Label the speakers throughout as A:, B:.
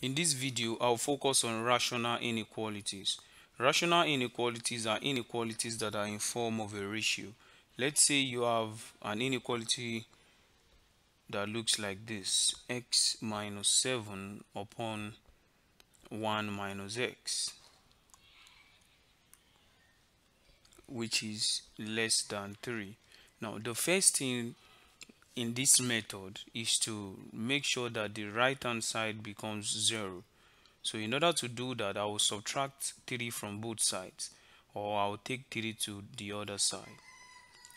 A: In this video, I'll focus on rational inequalities. Rational inequalities are inequalities that are in form of a ratio. Let's say you have an inequality that looks like this: x minus 7 upon 1 minus x, which is less than 3. Now, the first thing in this method is to make sure that the right hand side becomes 0. So in order to do that, I will subtract 3 from both sides, or I'll take 3 to the other side.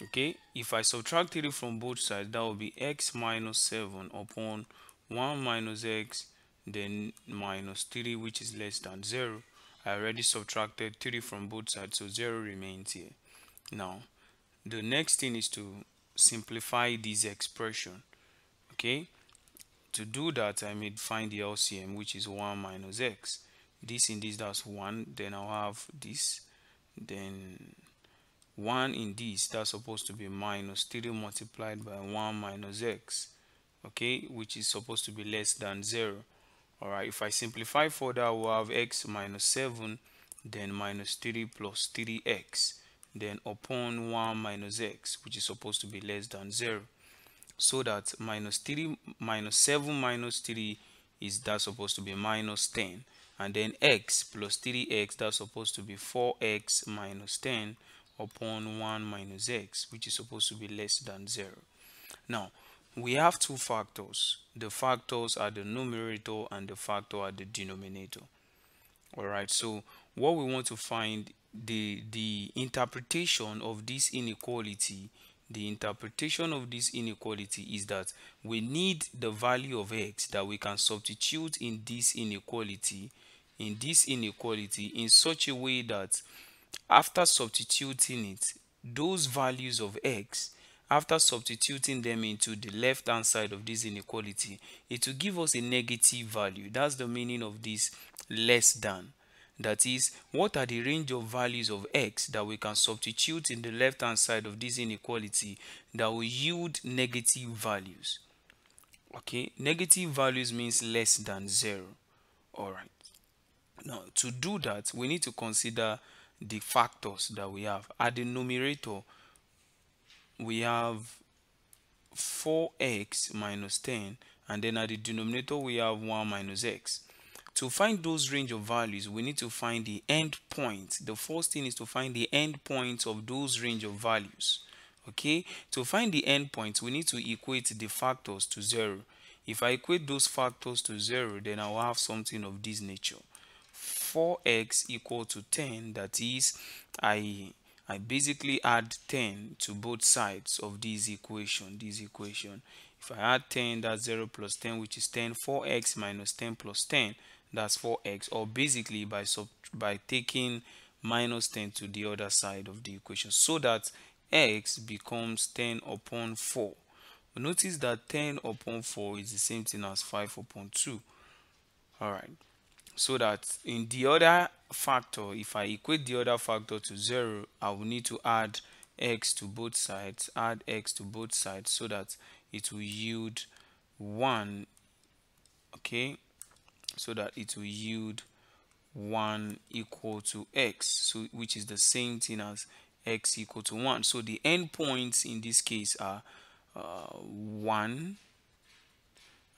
A: Okay, if I subtract 3 from both sides, that will be x minus 7 upon 1 minus x, then minus 3, which is less than 0. I already subtracted 3 from both sides, so 0 remains here. Now, the next thing is to simplify this expression. Okay, to do that, I may find the LCM, which is 1 minus x. This in this, that's 1. Then I'll have this. Then 1 in this, that's supposed to be minus 3 multiplied by 1 minus x. Okay, which is supposed to be less than 0. Alright, if I simplify further, I will have x minus 7, then minus 3 plus 3x, then upon 1 minus x, which is supposed to be less than 0. So that minus 3 minus 7 minus 3 is that supposed to be minus 10, and then x plus 3x, that's supposed to be 4x minus 10 upon 1 minus x, which is supposed to be less than 0. Now we have two factors. The factors are the numerator and the factor are the denominator. All right, so what we want to find, the interpretation of this inequality. The interpretation of this inequality is that we need the value of x that we can substitute in this inequality in such a way that after substituting it, those values of x, after substituting them into the left hand side of this inequality, it will give us a negative value. That's the meaning of this less than. That is, what are the range of values of x that we can substitute in the left hand side of this inequality that will yield negative values. Okay, negative values means less than 0. All right, now to do that, we need to consider the factors that we have. At the numerator, we have 4x minus 10, and then at the denominator we have 1 minus x. To find those range of values, we need to find the end point. The first thing is to find the end points of those range of values. Okay, to find the end points, we need to equate the factors to 0. If I equate those factors to 0, then I will have something of this nature: 4x equal to 10. That is, I basically add 10 to both sides of this equation. If I add 10, that's 0 plus 10, which is 10. 4x minus 10 plus 10, that's 4x, or basically by taking minus 10 to the other side of the equation, so that x becomes 10 upon 4. Notice that 10 upon 4 is the same thing as 5 upon 2. All right, so that in the other factor, if I equate the other factor to 0, I will need to add x to both sides, so that it will yield 1. Okay, so that it will yield 1 equal to x, so which is the same thing as x equal to 1. So the endpoints in this case are 1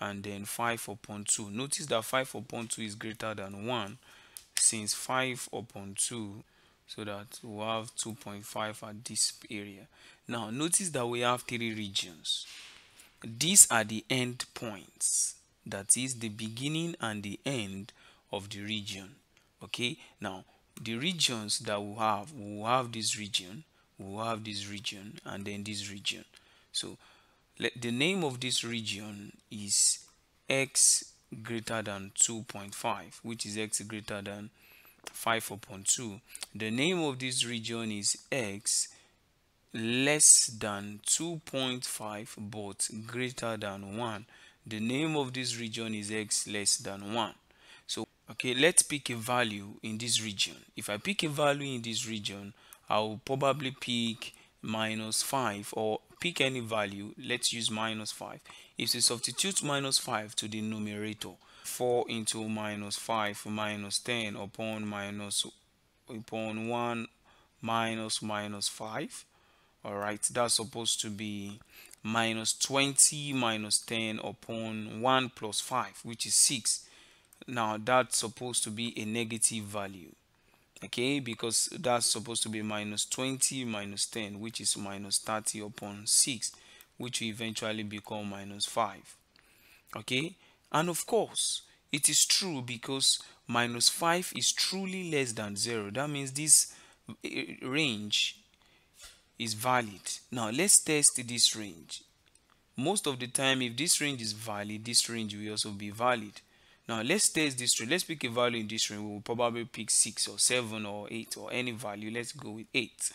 A: and then 5 upon 2. Notice that 5 upon 2 is greater than 1, since 5 upon 2, so that we'll have 2.5 at this area. Now notice that we have 3 regions. These are the end points, that is the beginning and the end of the region. Okay, now the regions that we will have this region, and then this region. So the name of this region is x greater than 2.5, which is x greater than 5 upon 2. The name of this region is x less than 2.5 but greater than 1. The name of this region is x less than 1. So okay, let's pick a value in this region. If I pick a value in this region, I will probably pick minus 5, or pick any value. Let's use minus 5. If you substitute minus 5 to the numerator, 4 into minus 5 minus 10 upon minus upon 1 minus 5. All right, that's supposed to be minus 20 minus 10 upon 1 plus 5, which is 6. Now that's supposed to be a negative value, okay, because that's supposed to be minus 20 minus 10, which is minus 30 upon 6, which will eventually become minus 5. Okay, and of course it is true because minus 5 is truly less than 0. That means this range is valid. Now let's test this range. Most of the time, if this range is valid, this range will also be valid. Now let's test this range. Let's pick a value in this range. We will probably pick 6 or 7 or 8 or any value. Let's go with 8.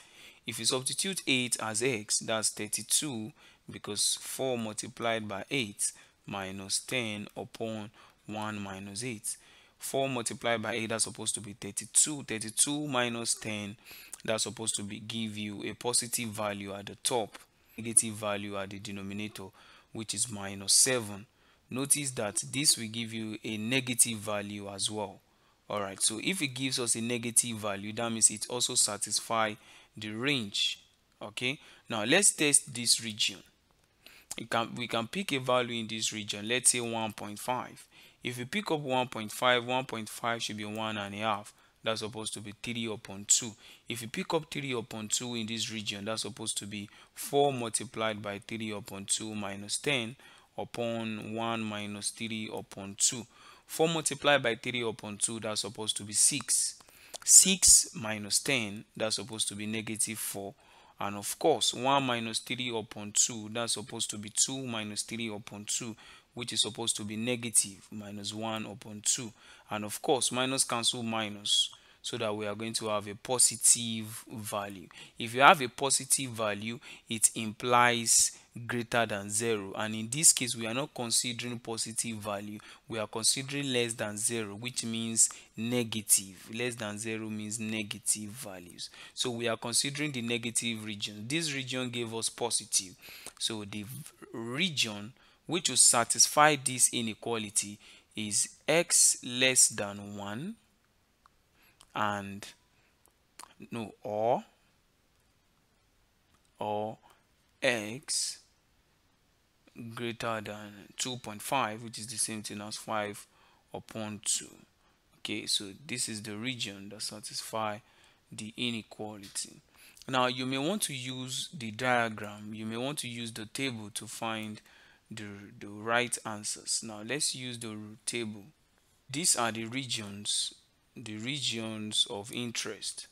A: If you substitute 8 as x, that's 32, because 4 multiplied by 8 minus 10 upon 1 minus 8. 4 multiplied by 8, that's supposed to be 32. 32 minus 10, that's supposed to be give you a positive value at the top, negative value at the denominator, which is minus 7. Notice that this will give you a negative value as well. All right, so if it gives us a negative value, that means it also satisfies the range. Okay, now let's test this region. We can pick a value in this region, let's say 1.5. If you pick up 1.5, 1.5 should be 1.5. That's supposed to be 3 upon 2. If you pick up 3 upon 2 in this region, that's supposed to be 4 multiplied by 3 upon 2 minus 10 upon 1 minus 3 upon 2. 4 multiplied by 3 upon 2, that's supposed to be 6. 6 minus 10, that's supposed to be negative 4. And of course 1 minus 3 upon 2, that's supposed to be 2 minus 3 upon 2, which is supposed to be negative minus 1 upon 2. And of course minus cancel minus, so that we are going to have a positive value. If you have a positive value, it implies greater than 0, and in this case we are not considering positive value, we are considering less than 0, which means negative. Less than 0 means negative values, so we are considering the negative region. This region gave us positive, so the region which will satisfy this inequality is x less than 1 and no or x greater than 2.5, which is the same thing as 5 upon 2. Okay, so this is the region that satisfies the inequality. Now you may want to use the diagram, you may want to use the table to find the right answers. Now let's use the table. These are the regions of interest.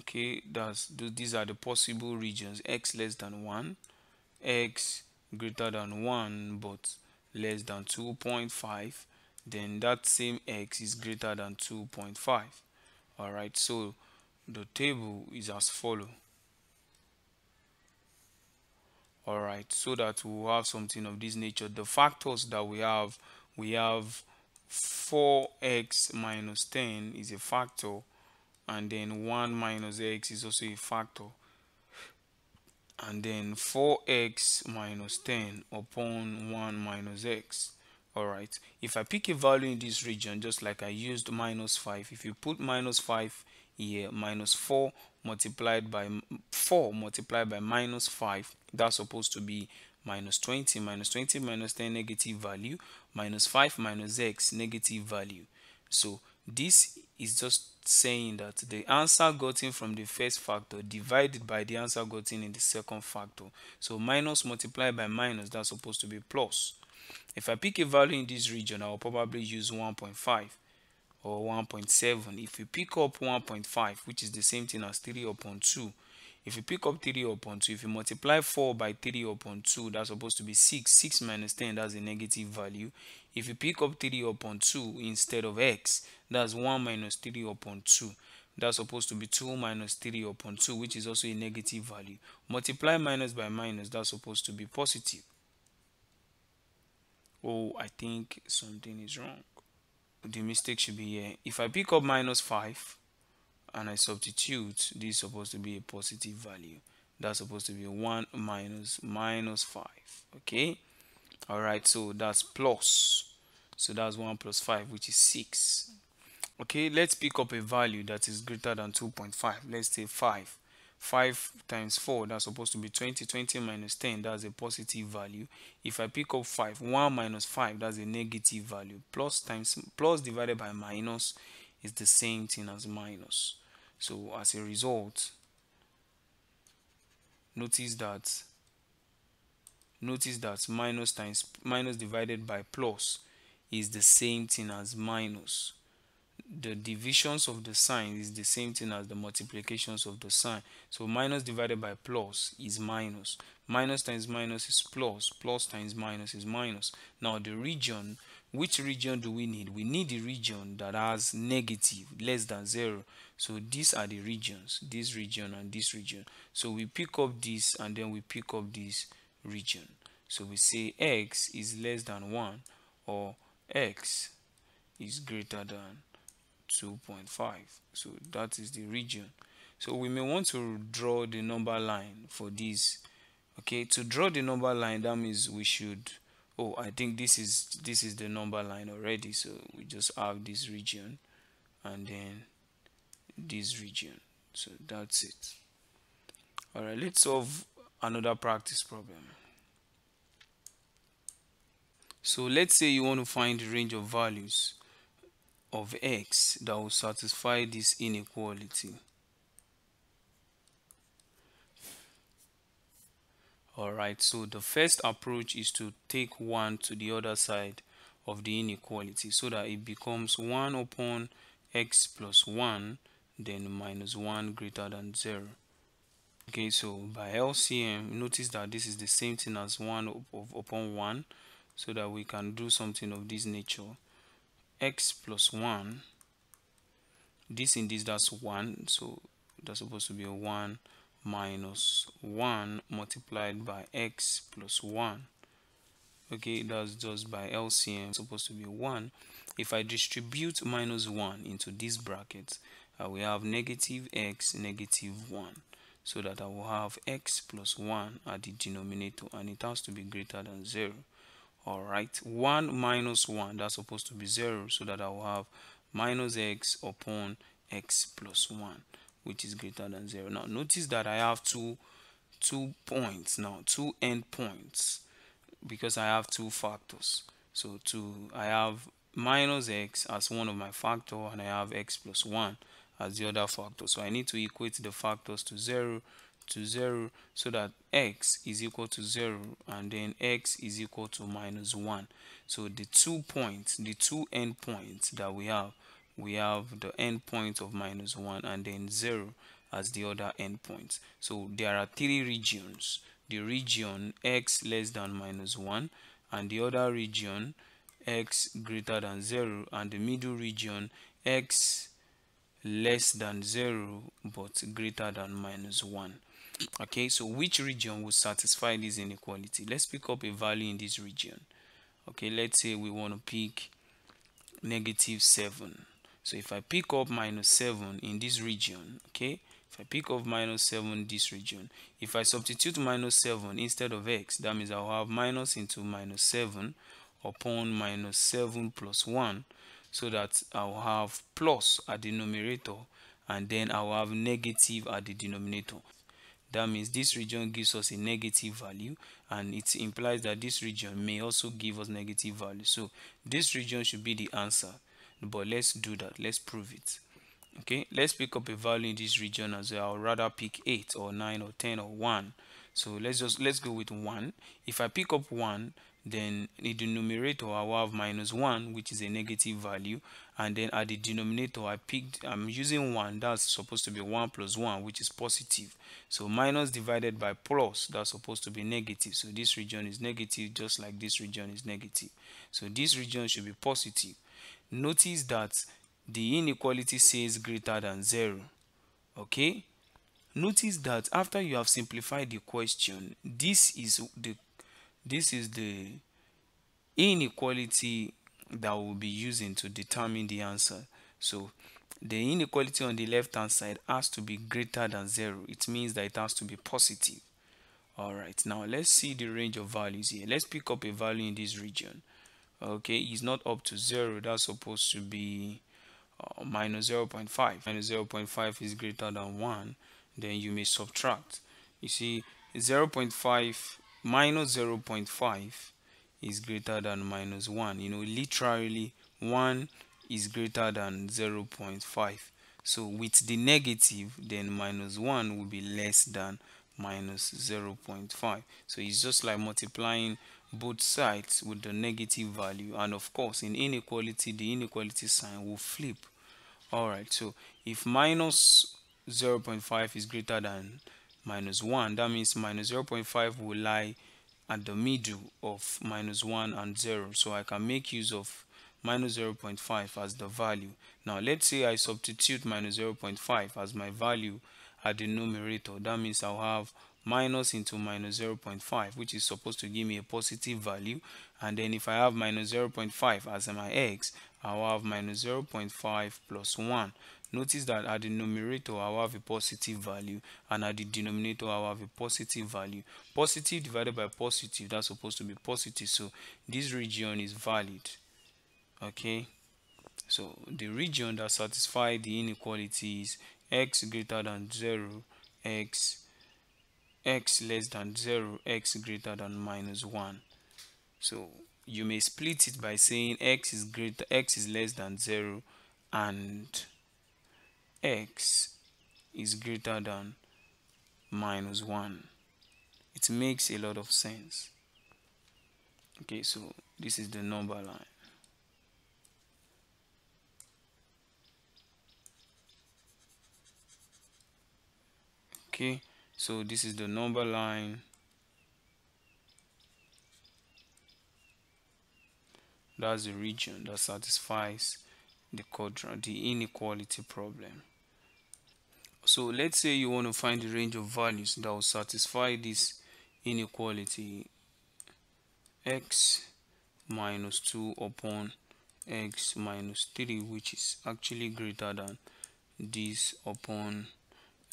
A: Okay, these are the possible regions: x less than 1, x greater than 1 but less than 2.5, then that same x is greater than 2.5. all right, so the table is as follow. All right, so that we'll have something of this nature. The factors that we have 4x minus 10 is a factor, and then 1 minus x is also a factor, and then 4x minus 10 upon 1 minus x. All right, if I pick a value in this region, just like I used minus 5, if you put minus 5 here, minus 4 multiplied by minus 5, that's supposed to be minus 20. Minus 20 minus 10, negative value, minus 5 minus x, negative value. So this is just saying that the answer gotten from the first factor divided by the answer gotten in the second factor. So minus multiplied by minus, that's supposed to be plus. If I pick a value in this region, I will probably use 1.5 or 1.7. If you pick up 1.5, which is the same thing as 3 upon 2, if you pick up 3 upon 2, if you multiply 4 by 3 upon 2, that's supposed to be 6. 6 minus 10, that's a negative value. If you pick up 3 upon 2 instead of x, that's 1 minus 3 upon 2. That's supposed to be 2 minus 3 upon 2, which is also a negative value. Multiply minus by minus, that's supposed to be positive. Oh, I think something is wrong. The mistake should be here. If I pick up minus 5 and I substitute, this is supposed to be a positive value. That's supposed to be 1 minus 5. Okay, all right, so that's plus. So that's 1 plus 5, which is 6. Okay, let's pick up a value that is greater than 2.5. Let's say 5. 5 times 4, that's supposed to be 20. 20 minus 10, that's a positive value. If I pick up 5, 1 minus 5, that's a negative value. Plus divided by minus is the same thing as minus. So as a result, notice that minus divided by plus is the same thing as minus. The divisions of the sign is the same thing as the multiplications of the sign. So minus divided by plus is minus. Minus times minus is plus. Plus times minus is minus. Now the region, which region do we need? We need the region that has negative, less than 0. So these are the regions, this region and this region. So we pick up this and then we pick up this region. So we say x is less than 1 or x is greater than 2.5. So that is the region. So we may want to draw the number line for this. Okay, to draw the number line, that means we should, oh, I think this is the number line already. So we just have this region and then this region. So that's it. All right, let's solve another practice problem. So let's say you want to find the range of values of x that will satisfy this inequality. Alright, so the first approach is to take 1 to the other side of the inequality so that it becomes 1 upon x plus 1 then minus 1 greater than 0. Okay, so by LCM, notice that this is the same thing as 1 upon 1, so that we can do something of this nature. X plus 1, this in this, that's 1, so that's supposed to be a 1 minus 1 multiplied by x plus 1. Okay, that's just by LCM, supposed to be 1. If I distribute minus 1 into this bracket, I will have negative x, negative 1, so that I will have x plus 1 at the denominator, and it has to be greater than 0. Alright, 1 minus 1, that's supposed to be 0, so that I will have minus x upon x plus 1, which is greater than 0. Now notice that I have two points now, two endpoints, because I have two factors. So I have minus x as one of my factor, and I have x plus 1 as the other factor. So I need to equate the factors to 0 to 0, so that x is equal to 0 and then x is equal to minus 1. So the 2 points, the two endpoints that we have the endpoint of minus 1 and then 0 as the other endpoint. So there are three regions: the region x less than minus 1, and the other region x greater than 0, and the middle region x less than 0 but greater than minus 1. Okay, so which region will satisfy this inequality? Let's pick up a value in this region. Okay, let's say we want to pick negative 7. So if I pick up minus 7 in this region, okay, if I pick up minus 7 in this region, if I substitute minus 7 instead of x, that means I'll have minus into minus 7 upon minus 7 plus 1, so that I'll have plus at the numerator and then I'll have negative at the denominator. That means this region gives us a negative value, and it implies that this region may also give us negative value. So this region should be the answer, but let's do that. Let's prove it. Okay, let's pick up a value in this region as well. I'll rather pick 8 or 9 or 10 or 1. So let's go with 1. If I pick up 1, then in the numerator I will have minus 1, which is a negative value, and then at the denominator I'm using 1, that's supposed to be 1 plus 1, which is positive. So minus divided by plus, that's supposed to be negative. So this region is negative, just like this region is negative. So this region should be positive. Notice that the inequality says greater than 0. Okay, notice that after you have simplified the question, this is the inequality that we'll be using to determine the answer. So the inequality on the left hand side has to be greater than 0. It means that it has to be positive. Alright, now let's see the range of values here. Let's pick up a value in this region. Okay, it's not up to 0. That's supposed to be minus 0.5. Minus 0.5 is greater than 1, then you may subtract. You see, 0.5 minus 0.5 is greater than minus 1. Literally 1 is greater than 0.5. So with the negative, then minus 1 will be less than minus 0.5. So it's just like multiplying both sides with the negative value, and of course in inequality the inequality sign will flip. Alright, so if minus 0.5 is greater than minus 1, that means minus 0.5 will lie at the middle of minus 1 and 0. So I can make use of minus 0.5 as the value. Now let's say I substitute minus 0.5 as my value at the numerator. That means I'll have minus into minus 0.5, which is supposed to give me a positive value. And then if I have minus 0.5 as my x, I'll have minus 0.5 plus 1. Notice that at the numerator I'll have a positive value, and at the denominator I'll have a positive value. Positive divided by positive, that's supposed to be positive, so this region is valid. Okay, so the region that satisfies the inequality is x greater than 0, x less than 0, x greater than minus 1. So you may split it by saying x is less than 0 and x is greater than minus 1. It makes a lot of sense. Okay, so this is the number line. Okay, so this is the number line. That's the region that satisfies the quadrant, the inequality problem. So let's say you want to find the range of values that will satisfy this inequality. X minus 2 upon x minus 3, which is actually greater than this upon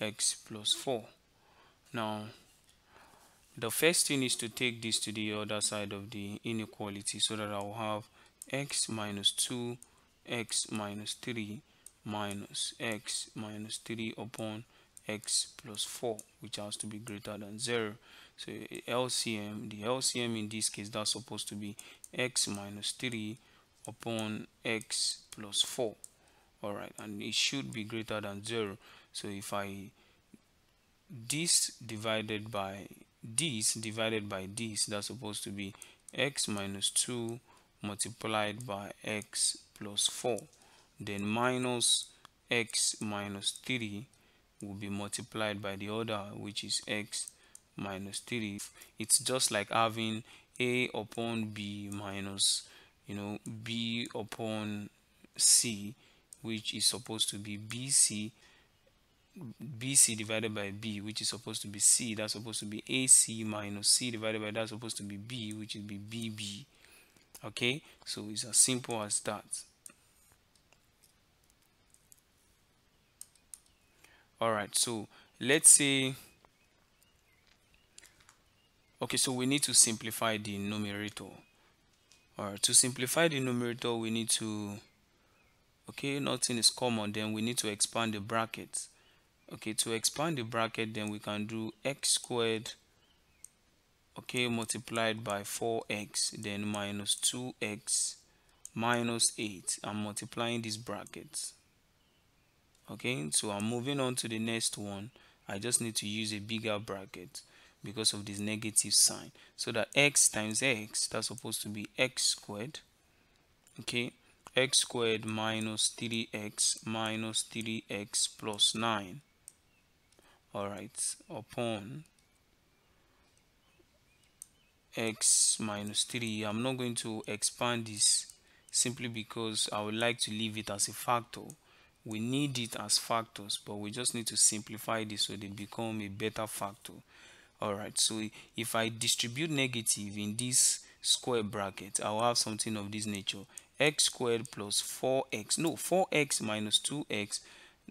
A: x plus 4. Now the first thing is to take this to the other side of the inequality, so that I will have x minus 2 x minus 3 minus x minus 3 upon x plus 4, which has to be greater than 0. So LCM, the LCM in this case, that's supposed to be x minus 3 upon x plus 4. Alright, and it should be greater than 0. So if I this divided by this, that's supposed to be x minus 2 multiplied by x plus 4, then minus x minus 3 will be multiplied by the other, which is x minus 3. It's just like having a upon b minus b upon c, which is supposed to be BC divided by B, which is supposed to be C. That's supposed to be AC minus C divided by that's supposed to be B, which will be BB. Okay, so it's as simple as that. Alright, so let's say, okay, so we need to simplify the numerator. Alright, to simplify the numerator, we need to, okay, nothing is common, then we need to expand the brackets. Okay, to expand the bracket, then we can do x squared, okay, multiplied by 4x, then minus 2x minus 8. I'm multiplying these brackets. Okay, so I'm moving on to the next one. I just need to use a bigger bracket because of this negative sign, so that x times x, that's supposed to be x squared. Okay, x squared minus 3x minus 3x plus 9. Alright, upon x minus 3. I'm not going to expand this simply because I would like to leave it as a factor. We need it as factors, but we just need to simplify this so they become a better factor. Alright, so if I distribute negative in this square bracket, I'll have something of this nature. X squared plus 4x, no, 4x minus 2x,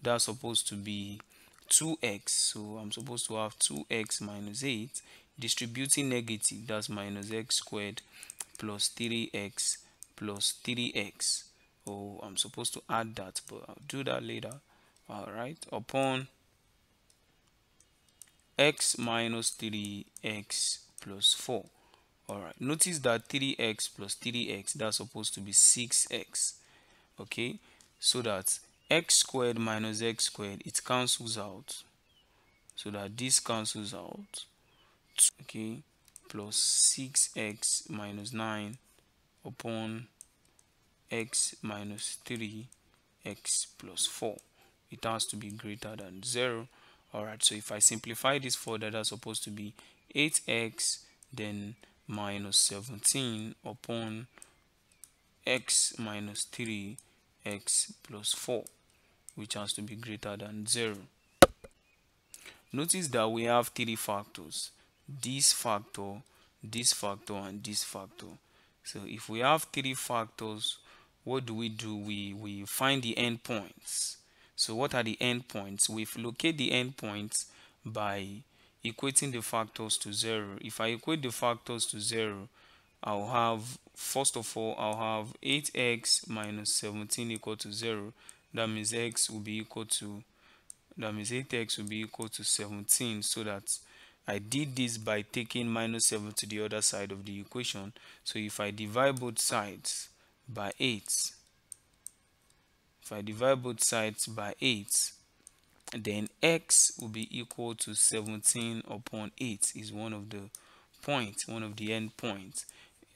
A: that's supposed to be 2x, so I'm supposed to have 2x minus 8. Distributing negative, that's minus x squared plus 3x plus 3x. Oh, I'm supposed to add that, but I'll do that later. All right, upon x minus 3x plus 4. All right, notice that 3x plus 3x, that's supposed to be 6x. Okay, so that x squared minus x squared, it cancels out, so that this cancels out. Okay, plus 6x minus 9 upon x minus 3x plus 4. It has to be greater than 0. Alright, so if I simplify this further, that's supposed to be 8x then minus 17 upon x minus 3x plus 4, which has to be greater than 0. Notice that we have three factors: this factor, this factor, and this factor. So if we have three factors, what do? We find the endpoints. So what are the endpoints? We locate the endpoints by equating the factors to 0. If I equate the factors to 0, I'll have, first of all, I'll have 8x minus 17 equal to 0. That means x will be equal to, that means 8x will be equal to 17, so that I did this by taking minus 7 to the other side of the equation. So if I divide both sides by 8, if I divide both sides by 8, then x will be equal to 17 upon 8 is one of the points, one of the end points.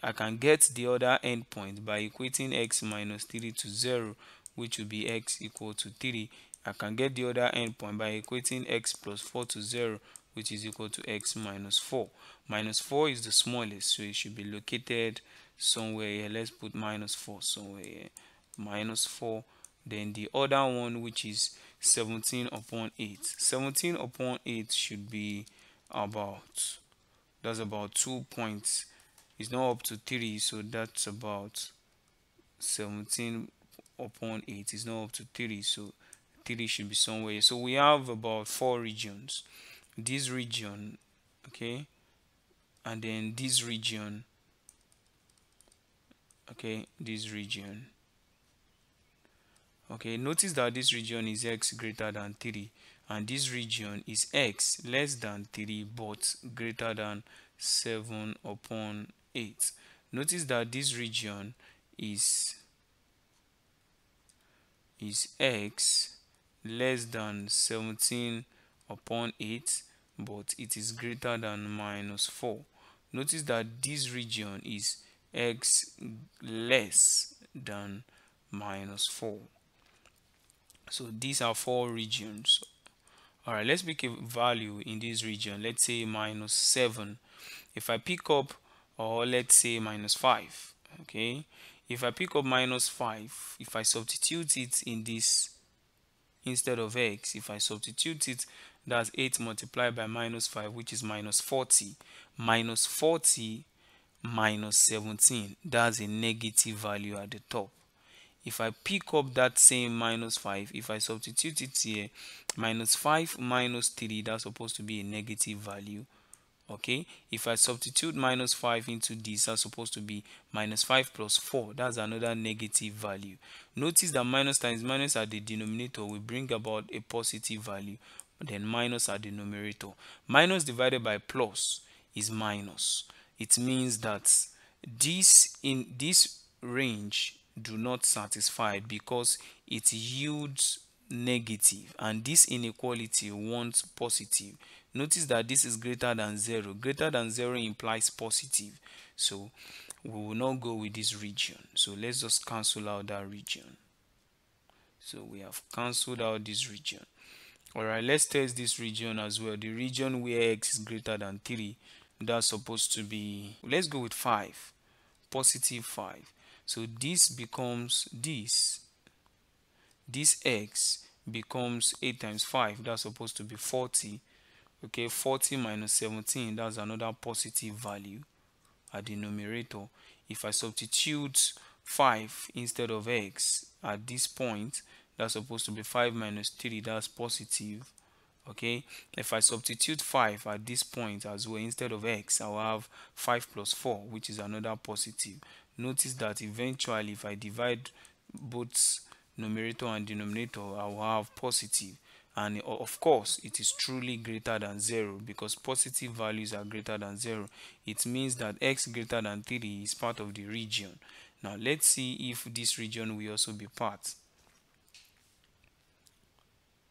A: I can get the other endpoint by equating x minus 3 to 0, which will be x equal to 3. I can get the other endpoint by equating x plus 4 to 0, which is equal to x minus 4. Minus 4 is the smallest, so it should be located somewhere here. Let's put minus 4 somewhere here. Minus 4. Then the other one, which is 17 upon 8. 17 upon 8 should be about, that's about 2 points. It's not up to 3, so that's about 17 upon 8 is not up to 3, so 3 should be somewhere. So we have about 4 regions. This region, okay, and then this region, okay, this region. Okay, notice that this region is x greater than 3, and this region is x less than 3 but greater than 7 upon 8. Notice that this region is x less than 17 upon 8, but it is greater than minus 4. Notice that this region is x less than minus 4. So these are 4 regions. Alright, let's pick a value in this region. Let's say minus 7. If I pick up, or let's say minus 5. Okay, if I pick up minus 5, if I substitute it in this, instead of x, if I substitute it, that's 8 multiplied by minus 5, which is minus 40. Minus 40 minus 17, that's a negative value at the top. If I pick up that same minus 5, if I substitute it here, minus 5 minus 3, that's supposed to be a negative value. Okay, if I substitute minus 5 into this, that's supposed to be minus 5 plus 4, that's another negative value. Notice that minus times minus at the denominator will bring about a positive value, then minus at the numerator. Minus divided by plus is minus. It means that this, in this range, do not satisfy because it yields negative, and this inequality wants positive. Notice that this is greater than 0. Greater than 0 implies positive, so we will not go with this region. So let's just cancel out that region. So we have cancelled out this region. Alright, let's test this region as well. The region where x is greater than 3, that's supposed to be, let's go with 5, positive 5. So this becomes this x becomes 8 times 5, that's supposed to be 40. Okay, 40 minus 17, that's another positive value at the numerator. If I substitute 5 instead of x at this point, that's supposed to be 5 minus 3, that's positive. Okay, if I substitute 5 at this point as well instead of x, I'll have 5 plus 4, which is another positive. notice that eventually if I divide both numerator and denominator, I will have positive. And of course, it is truly greater than 0 because positive values are greater than 0. It means that x greater than 3 is part of the region. Now let's see if this region will also be part.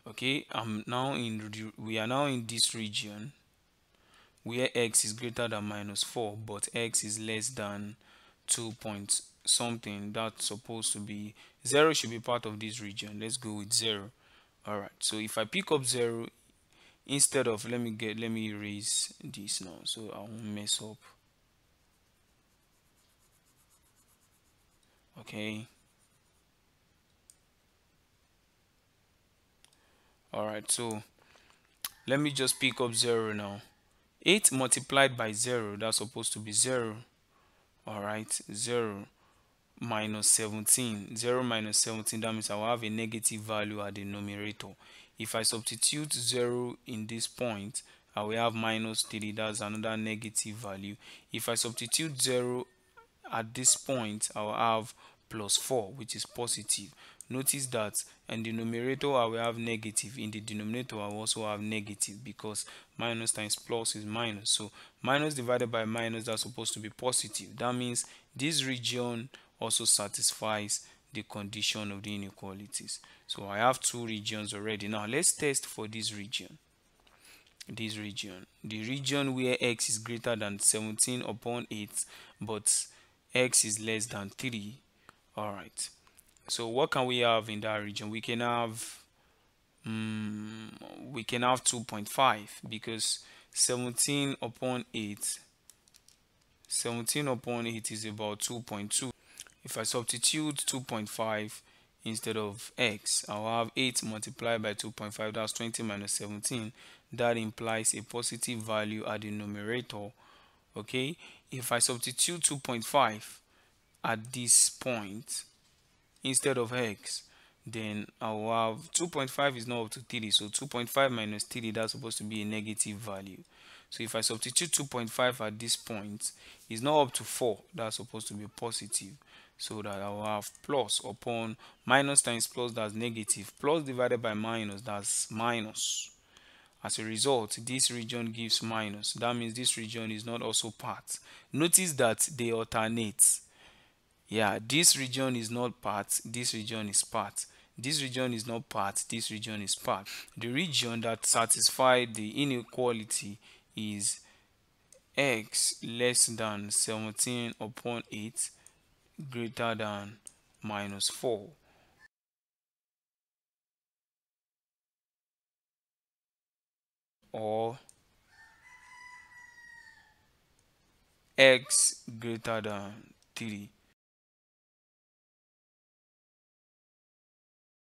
A: Okay, we are now in this region where x is greater than minus 4, but x is less than 2 point something. That's supposed to be 0, should be part of this region. Let's go with 0. All right, so if I pick up 0 instead of, let me erase this now so I won't mess up. Okay, all right, so let me just pick up 0 now. 8 multiplied by 0, that's supposed to be 0. All right, 0 minus 17. 0 minus 17, that means I will have a negative value at the numerator. If I substitute 0 in this point, I will have minus 3. That's another negative value. If I substitute 0 at this point, I will have plus 4, which is positive. Notice that in the numerator I will have negative, in the denominator I will also have negative, because minus times plus is minus. So minus divided by minus, that's supposed to be positive. That means this region also satisfies the condition of the inequalities. So I have two regions already. Now let's test for this region. The region where x is greater than 17 upon 8, but x is less than 3. All right, so what can we have in that region? We can have 2.5, because 17 upon 8 is about 2.2. If I substitute 2.5 instead of x, I'll have 8 multiplied by 2.5, that's 20 minus 17. That implies a positive value at the numerator. Okay, if I substitute 2.5 at this point instead of x, then I will have 2.5 is not up to 3, so 2.5 minus 3, that's supposed to be a negative value. So if I substitute 2.5 at this point, it's not up to 4, that's supposed to be positive. So that I will have plus upon minus times plus, that's negative, plus divided by minus, that's minus. As a result, this region gives minus. That means this region is not also part. Notice that they alternate. Yeah, this region is not part, this region is part. This region is not part, this region is part. The region that satisfies the inequality is x less than 17 upon 8 greater than minus 4, or x greater than 3.